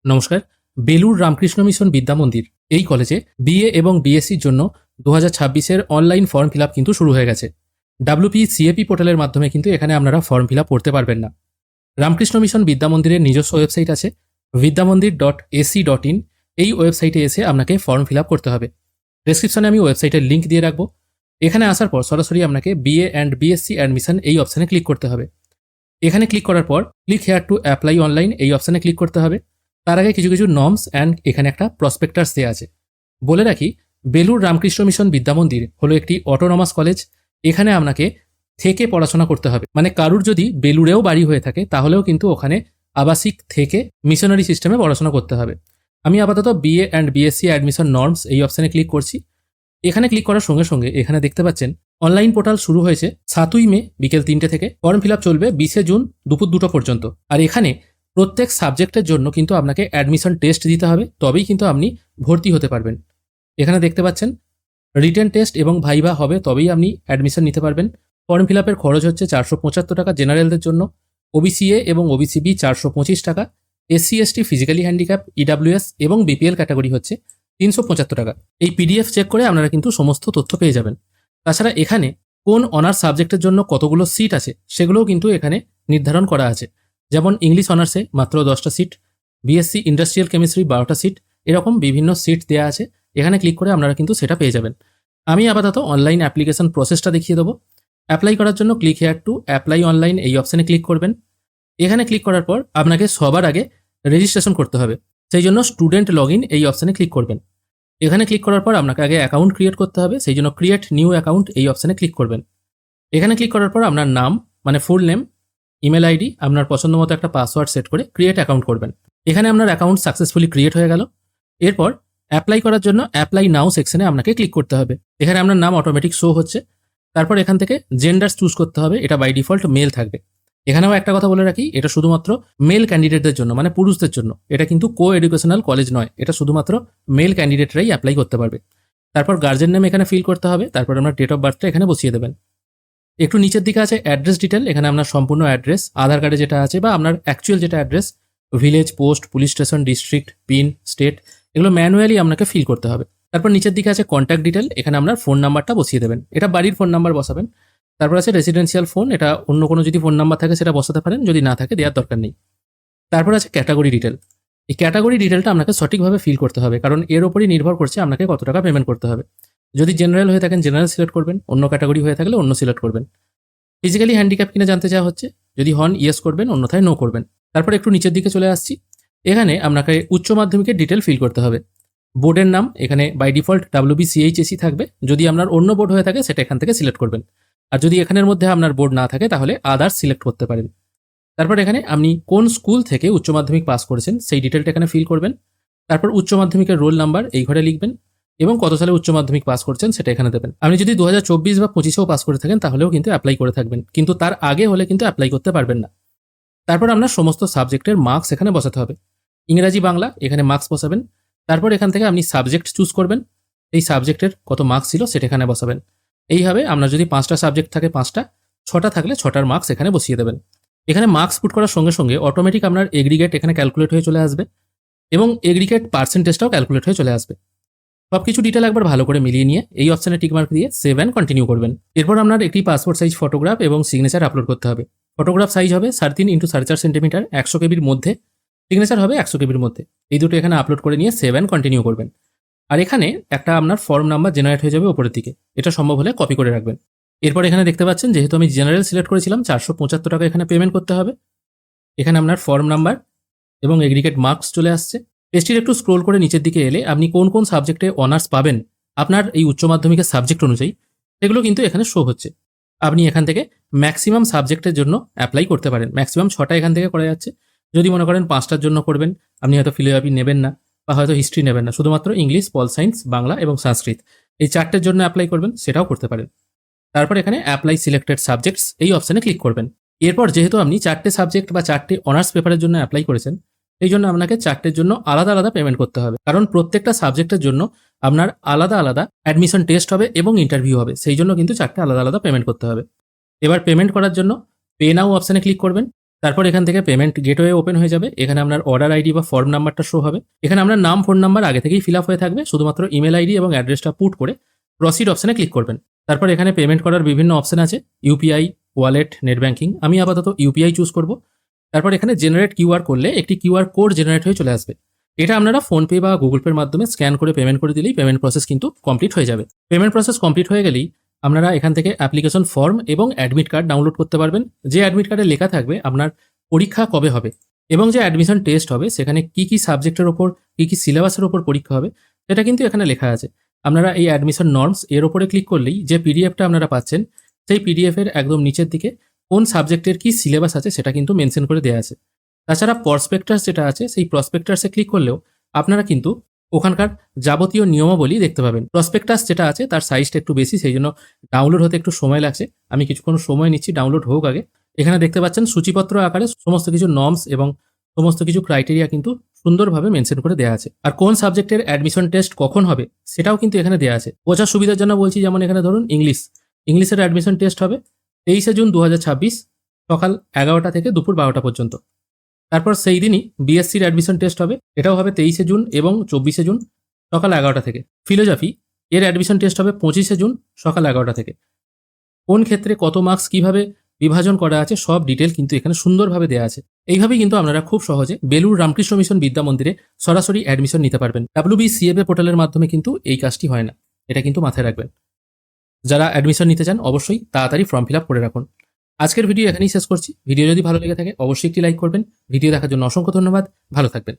নমস্কার। বেলুড় রামকৃষ্ণ মিশন বিদ্যা মন্দির এই কলেজে বিএ এবং বিএসসির জন্য 2026-এর অনলাইন ফর্ম ফিল আপ কিন্তু শুরু হয়ে গেছে। WP-CAP পোর্টালের মাধ্যমে কিন্তু এখানে আপনারা ফর্ম ফিল আপ করতে পারবেন না। রামকৃষ্ণ মিশন বিদ্যা মন্দিরের নিজস্ব ওয়েবসাইট আছে vidyamandir.ac.in। এই ওয়েবসাইটে এসে আপনাকে ফর্ম ফিল আপ করতে হবে। ডেসক্রিপশনে আমি ওয়েবসাইটের লিঙ্ক দিয়ে রাখবো। এখানে আসার পর সরাসরি আপনাকে বিএ অ্যান্ড বিএসসি অ্যাডমিশন এই অপশানে ক্লিক করতে হবে। এখানে ক্লিক করার পর click here to apply online এই অপশানে ক্লিক করতে হবে। তার আগে কিছু নর্মস অ্যান্ড এখানে একটা প্রসপেক্টাস দেওয়া আছে। বলে রাখি, বেলুড় রামকৃষ্ণ মিশন বিদ্যা মন্দির হলো একটি অটোনমাস কলেজ। এখানে আপনাকে থেকে পড়াশোনা করতে হবে, মানে কারুর যদি বেলুড়েও বাড়ি হয়ে থাকে তাহলেও কিন্তু ওখানে আবাসিক থেকে মিশনারি সিস্টেমে পড়াশোনা করতে হবে। আমি আপাতত BA and BSc admission norms এই অপশানে ক্লিক করছি। এখানে ক্লিক করার সঙ্গে সঙ্গে এখানে দেখতে পাচ্ছেন অনলাইন পোর্টাল শুরু হয়েছে 7ই মে বিকেল 3টে থেকে। ফর্ম ফিল আপ চলবে 20শে জুন দুপুর 2টো পর্যন্ত। আর এখানে প্রত্যেক সাবজেক্টের জন্য কিন্তু আপনাকে অ্যাডমিশন টেস্ট দিতে হবে, তবেই কিন্তু আপনি ভর্তি হতে পারবেন। এখানে দেখতে পাচ্ছেন রিটেন টেস্ট এবং ভাইভা হবে, তবেই আপনি অ্যাডমিশন নিতে পারবেন। ফর্ম ফিল আপের খরচ হচ্ছে 475 টাকা জেনারেলদের জন্য, ওবিসিএ এবং ওবিসিবি 425 টাকা, SC ST physically handicap EWS এবং BPL ক্যাটাগরি হচ্ছে 375 টাকা। এই PDF চেক করে আপনারা কিন্তু সমস্ত তথ্য পেয়ে যাবেন। তাছাড়া এখানে কোন অনার্স সাবজেক্টের জন্য কতগুলো সিট আছে সেগুলোও কিন্তু এখানে নির্ধারণ করা আছে। যেমন ইংলিশ অনার্সে মাত্র 10টা সিট, বিএসসি ইন্ডাস্ট্রিয়াল কেমিস্ট্রি 12টা সিট, এরকম বিভিন্ন সিট দেওয়া আছে। এখানে ক্লিক করে আপনারা কিন্তু সেটা পেয়ে যাবেন। আমি আপাতত অনলাইন অ্যাপ্লিকেশন প্রসেসটা দেখিয়ে দেবো। অ্যাপ্লাই করার জন্য click here to apply online এই অপশানে ক্লিক করবেন। এখানে ক্লিক করার পর আপনাকে সবার আগে রেজিস্ট্রেশন করতে হবে, সেই জন্য স্টুডেন্ট লগ ইন এই অপশানে ক্লিক করবেন। এখানে ক্লিক করার পর আপনাকে আগে অ্যাকাউন্ট ক্রিয়েট করতে হবে, সেই জন্য ক্রিয়েট নিউ অ্যাকাউন্ট এই অপশানে ক্লিক করবেন। এখানে ক্লিক করার পর আপনার নাম মানে ফুল নেম, ইমেল আইডি, আপনার পছন্দ মতো একটা পাসওয়ার্ড সেট করে ক্রিয়েট অ্যাকাউন্ট করবেন। এখানে আপনার অ্যাকাউন্ট সাকসেসফুলি ক্রিয়েট হয়ে গেল। এরপর অ্যাপ্লাই করার জন্য অ্যাপ্লাই নাও সেকশনে আপনাকে ক্লিক করতে হবে। এখানে আপনার নাম অটোমেটিক শো হচ্ছে। তারপর এখান থেকে জেন্ডার চুজ করতে হবে, এটা বাই ডিফল্ট মেল থাকবে। এখানেও একটা কথা বলে রাখি, এটা শুধুমাত্র মেল ক্যান্ডিডেটদের জন্য, মানে পুরুষদের জন্য। এটা কিন্তু কো এডুকেশনাল কলেজ নয়, এটা শুধুমাত্র মেল ক্যান্ডিডেটরাই অ্যাপ্লাই করতে পারবে। তারপর গার্জেন নেম এখানে ফিল করতে হবে, তারপর আপনার ডেট অফ বার্থটা এখানে বসিয়ে দেবেন। একটু নিচের দিকে আছে অ্যাড্রেস ডিটেল, এখানে আপনার সম্পূর্ণ অ্যাড্রেস, আধার কার্ডে যেটা আছে বা আপনার অ্যাকচুয়াল যেটা address, village, post, police station, district, pin, state, এগুলো ম্যানুয়ালি আপনাকে ফিল করতে হবে। তারপর নিচের দিকে আছে কন্ট্যাক্ট ডিটেল, এখানে আপনার ফোন নাম্বারটা বসিয়ে দেবেন, এটা বাড়ির ফোন নাম্বার বসাবেন। তারপর আছে রেসিডেন্সিয়াল ফোন, এটা অন্য কোনো যদি ফোন নাম্বার থাকে সেটা বসাতে পারেন, যদি না থাকে দেওয়ার দরকার নেই। তারপর আছে ক্যাটাগরি ডিটেল, এই ক্যাটাগরি ডিটেলটা আপনাকে সঠিকভাবে ফিল করতে হবে, কারণ এর ওপরই নির্ভর করছে আপনাকে কত টাকা পেমেন্ট করতে হবে। যদি জেনারেল হয়ে থাকেন জেনারেল সিলেক্ট করবেন, অন্য ক্যাটাগরি হয়ে থাকলে অন্য সিলেক্ট করবেন। ফিজিক্যালি হ্যান্ডিক্যাপ কিনা জানতে চাওয়া হচ্ছে, যদি হন ইয়েস করবেন, অন্যথায় নো করবেন। তারপর একটু নিচের দিকে চলে আসছি, এখানে আপনাকে উচ্চ মাধ্যমিকের ডিটেল ফিল করতে হবে। বোর্ডের নাম এখানে বাই ডিফল্ট WBCHSE থাকবে, যদি আপনার অন্য বোর্ড হয়ে থাকে সেটা এখান থেকে সিলেক্ট করবেন। আর যদি এখানের মধ্যে আপনার বোর্ড না থাকে তাহলে আদার্স সিলেক্ট করতে পারেন। তারপর এখানে আপনি কোন স্কুল থেকে উচ্চ মাধ্যমিক পাস করেছেন সেই ডিটেলটা এখানে ফিল করবেন। তারপর উচ্চ মাধ্যমিকের রোল নাম্বার এই ঘরে লিখবেন এবং কত সালে উচ্চ মাধ্যমিক পাস করছেন সেটা এখানে দেবেন। আপনি যদি 2024 বা 25-এও পাস করে থাকেন তাহলেও কিন্তু অ্যাপ্লাই করে থাকবেন, কিন্তু তার আগে হলে কিন্তু অ্যাপ্লাই করতে পারবেন না। তারপর আপনার সমস্ত সাবজেক্টের মার্কস এখানে বসাতে হবে। ইংরাজি, বাংলা এখানে মার্কস বসাবেন। তারপর এখান থেকে আপনি সাবজেক্ট চুজ করবেন, এই সাবজেক্টের কত মার্কস ছিল সেটা এখানে বসাবেন। এইভাবে আপনার যদি 5টা সাবজেক্ট থাকে 5টা, 6টা থাকলে 6টার মার্কস এখানে বসিয়ে দেবেন। এখানে মার্কস পুট করার সঙ্গে সঙ্গে অটোমেটিক আপনার এগ্রিগেট এখানে ক্যালকুলেট হয়ে চলে আসবে এবং এগ্রিগেট পার্সেন্টেজটাও ক্যালকুলেট হয়ে চলে আসবে। সব কিছু ডিটেল একবার ভালো করে মিলিয়ে নিয়ে এই অপশানে টিকমার্ক দিয়ে সেভ অ্যান্ড কন্টিনিউ করবেন। এরপর আপনার একটি পাসপোর্ট সাইজ ফটোগ্রাফ এবং সিগনেচার আপলোড করতে হবে। ফটোগ্রাফ সাইজ হবে 3.5x4 সেন্টিমিটার, 100 কেবির মধ্যে। সিগনেচার হবে 100 কেবির মধ্যে। এই দুটো এখানে আপলোড করে নিয়ে সেভ অ্যান্ড কন্টিনিউ করবেন। আর এখানে একটা আপনার ফর্ম নাম্বার জেনারেট হয়ে যাবে উপরের দিকে, এটা সম্ভব হলে কপি করে রাখবেন। এরপর এখানে দেখতে পাচ্ছেন যেহেতু আমি জেনারেল সিলেক্ট করেছিলাম 475 টাকা এখানে পেমেন্ট করতে হবে। এখানে আপনার ফর্ম নাম্বার এবং এগ্রিগেট মার্কস চলে আসছে। পেজটির একটু স্ক্রোল করে নিচের দিকে এলে আপনি কোন কোন সাবজেক্টে অনার্স পাবেন আপনার এই উচ্চ মাধ্যমিকের সাবজেক্ট অনুযায়ী সেগুলো কিন্তু এখানে শো হচ্ছে। আপনি এখান থেকে ম্যাক্সিমাম সাবজেক্টের জন্য অ্যাপ্লাই করতে পারেন। ম্যাক্সিমাম 6টা এখান থেকে করা যাচ্ছে। যদি মনে করেন 5টার জন্য করবেন, আপনি হয়তো ফিলোজফি নেবেন না বা হয়তো হিস্ট্রি নেবেন না, শুধুমাত্র ইংলিশ, পল সায়েন্স, বাংলা এবং সংস্কৃত এই 4টের জন্য অ্যাপ্লাই করবেন, সেটাও করতে পারেন। তারপর এখানে অ্যাপ্লাই সিলেক্টেড সাবজেক্টস এই অপশানে ক্লিক করবেন। এরপর যেহেতু আপনি 4টে সাবজেক্ট বা 4টে অনার্স পেপারের জন্য অ্যাপ্লাই করেছেন, এই জন্য আপনাকে 4টের জন্য আলাদা আলাদা পেমেন্ট করতে হবে, কারণ প্রত্যেকটা সাবজেক্টের জন্য আপনার আলাদা আলাদা অ্যাডমিশন টেস্ট হবে এবং ইন্টারভিউ হবে, সেই জন্য কিন্তু 4টে আলাদা আলাদা পেমেন্ট করতে হবে। এবার পেমেন্ট করার জন্য পে নাও অপশানে ক্লিক করবেন। তারপর এখান থেকে পেমেন্ট গেটওয়ে ওপেন হয়ে যাবে। এখানে আপনার অর্ডার আইডি বা ফর্ম নাম্বারটা শো হবে। এখানে আপনার নাম, ফোন নাম্বার আগে থেকেই ফিল আপ হয়ে থাকবে, শুধুমাত্র ইমেল আইডি এবং অ্যাড্রেসটা পুট করে প্রসিড অপশনে ক্লিক করবেন। তারপর এখানে পেমেন্ট করার বিভিন্ন অপশন আছে, ইউপিআই, ওয়ালেট, নেট ব্যাঙ্কিং। আমি আপাতত ইউপিআই চুজ করব। তারপর এখানে জেনারেট কিউআর করলে একটি কিউআর কোড জেনারেট হয়ে চলে আসবে। এটা আপনারা ফোনপে বা গুগল পের মাধ্যমে স্ক্যান করে পেমেন্ট করে দিলেই পেমেন্ট প্রসেস কিন্তু কমপ্লিট হয়ে যাবে। পেমেন্ট প্রসেস কমপ্লিট হয়ে গেলেই আপনারা এখান থেকে অ্যাপ্লিকেশন ফর্ম এবং অ্যাডমিট কার্ড ডাউনলোড করতে পারবেন। যে অ্যাডমিট কার্ডে লেখা থাকবে আপনার পরীক্ষা কবে হবে এবং যে অ্যাডমিশন টেস্ট হবে সেখানে কি সাবজেক্টের ওপর কি সিলেবাসের ওপর পরীক্ষা হবে সেটা কিন্তু এখানে লেখা আছে। আপনারা এই অ্যাডমিশন নর্মস এর ওপরে ক্লিক করলেই যে পিডিএফটা আপনারা পাচ্ছেন সেই পিডিএফের একদম নিচের দিকে কোন সাবজেক্টের কি সিলেবাস আছে সেটা কিন্তু মেনশন করে দেওয়া আছে। তাছাড়া প্রসপেক্টাস যেটা আছে সেই প্রসপেক্টাসে ক্লিক করলেও আপনারা কিন্তু ওখানকার যাবতীয় নিয়মাবলী দেখতে পাবেন। প্রসপেক্টাস যেটা আছে তার সাইজটা একটু বেশি, সেই জন্য ডাউনলোড হতে একটু সময় লাগছে। আমি কিছুক্ষণ সময় নিচ্ছি ডাউনলোড হোক আগে। এখানে দেখতে পাচ্ছেন সূচিপত্র আকারে সমস্ত কিছু নর্মস এবং সমস্ত কিছু ক্রাইটেরিয়া কিন্তু সুন্দরভাবে মেনশন করে দেওয়া আছে। আর কোন সাবজেক্টের অ্যাডমিশন টেস্ট কখন হবে সেটাও কিন্তু এখানে দেওয়া আছে। বোঝার সুবিধার জন্য বলছি, যেমন এখানে ধরুন ইংলিশের অ্যাডমিশন টেস্ট হবে 23শে জুন 2026 সকাল 11টা থেকে দুপুর 12টা পর্যন্ত। তারপর সেই দিনই বিএসসির অ্যাডমিশন টেস্ট হবে, এটাও হবে 23শে জুন এবং 24শে জুন সকাল 11টা থেকে। ফিলোজফি এর অ্যাডমিশন টেস্ট হবে 25শে জুন সকাল 11টা থেকে। কোন ক্ষেত্রে কত মার্কস কিভাবে বিভাজন করা আছে সব ডিটেল কিন্তু এখানে সুন্দরভাবে দেওয়া আছে। এইভাবেই কিন্তু আপনারা খুব সহজে বেলুড় রামকৃষ্ণ মিশন বিদ্যা মন্দিরে সরাসরি অ্যাডমিশন নিতে পারবেন। WBCFA পোর্টালের মাধ্যমে কিন্তু এই কাজটি হয় না, এটা কিন্তু মাথায় রাখবেন। যারা অ্যাডমিশন নিতে চান অবশ্যই তাড়াতাড়ি ফর্ম ফিল আপ করে রাখুন। আজকের ভিডিও এখানেই শেষ করছি। ভিডিও যদি ভালো লেগে থাকে অবশ্যই একটি লাইক করবেন। ভিডিও দেখার জন্য অসংখ্য ধন্যবাদ। ভালো থাকবেন।